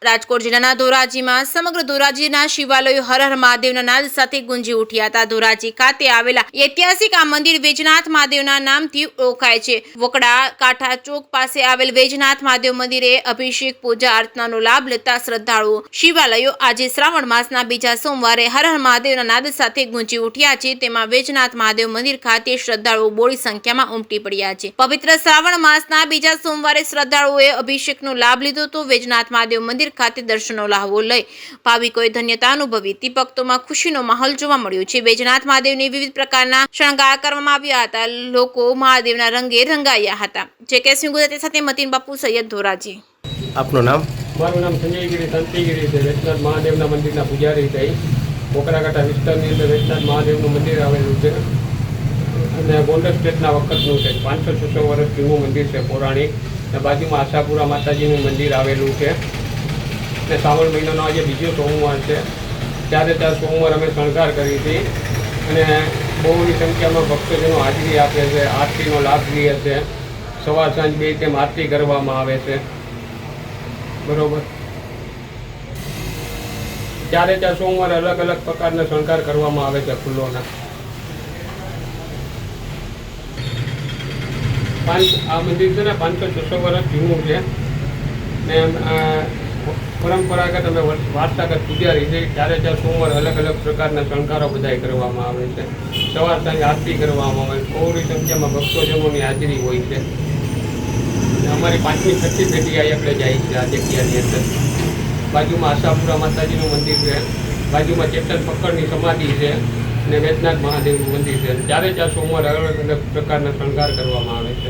રાજકોટ જિલ્લાના ધોરાજીમાં સમગ્ર ધોરાજીના શિવાલયો હર હર મહાદેવના નાદ સાથે ગુંજી ઉઠ્યા હતા। ધોરાજી ખાતે આવેલા ઐતિહાસિક આ મંદિર વૈજનાથ મહાદેવના નામથી ઓળખાય છે। વકડા કાંઠા ચોક પાસે આવેલ વૈજનાથ મહાદેવ મંદિરે અભિષેક પૂજા અર્ચનાનો લાભ લેતા શ્રદ્ધાળુઓ શિવાલયો આજે શ્રાવણ માસના બીજા સોમવારે હર હર મહાદેવના નાદ સાથે ગુંજી ઉઠ્યા છે। તેમાં વૈજનાથ મહાદેવ મંદિર ખાતે શ્રદ્ધાળુઓ બોડી સંખ્યામાં ઉમટી પડ્યા છે। પવિત્ર શ્રાવણ માસના બીજા સોમવારે શ્રદ્ધાળુઓએ અભિષેકનો લાભ લીધો તો વૈજનાથ મહાદેવ મંદિર ખાતે દર્શનનો લાહવો લઈ ભાવિકોએ ધન્યતા અનુભવી। ભક્તોમાં ખુશીનો માહોલ જોવા મળ્યો છે। વૈજનાથ મહાદેવની વિવિધ પ્રકારના શણગાર કરવામાં આવ્યા હતા। લોકો મહાદેવના રંગે રંગાયા હતા। જે કે ગુજરાતી સાથે મતીન બાપુ સૈયદ ધોરાજી। આપનું નામ? મારું નામ સંજયગીરી તંતીગીરી છે। વૈજનાથ મહાદેવના મંદિરના પૂજારી થઈ। મોકરાકાંઠા વિસ્તારની અંદર વૈજનાથ મહાદેવનું મંદિર આવેલું છે અને ગોંડલ સ્ટેટના વખતનું છે। 500-600 વર્ષ જૂનું મંદિર છે પૌરાણિક। અને બાજુમાં આશાપુરા માતાજીનું મંદિર આવેલું છે। અને શ્રાવણ મહિનાનો આજે બીજો સોમવાર છે। 4 સોમવાર અમે શણગાર કરી હતી અને બહુની સંખ્યામાં ભક્તજનો હાજરી આપે છે, આરતીનો લાભ લે છે। સવાર સાંજ 2 ટાઈમ આરતી કરવામાં આવે છે, બરોબર। 4 સોમવાર અલગ અલગ પ્રકારના શણગાર કરવામાં આવે છે ફૂલોના। આ મંદિર છે ને 500-600 વર્ષ જૂનું છે ને પરંપરાગત અમે વારસાગત પૂજારી છે। 4 સોમવાર અલગ અલગ પ્રકારના શણગારો બધાય કરવામાં આવે છે। સવાર સાંજ આરતી કરવામાં આવે છે। બહુની સંખ્યામાં ભક્તજનોની હાજરી હોય છે। અમારી 5મી 6મી પેઢી આપણે જાય છે આ જગ્યાની અંદર। બાજુમાં આશાપુરા માતાજીનું મંદિર છે, બાજુમાં ચેતન પકડની સમાધિ છે અને વૈજનાથ મહાદેવનું મંદિર છે। 4 સોમવાર અલગ અલગ પ્રકારના શણગાર કરવામાં આવે છે।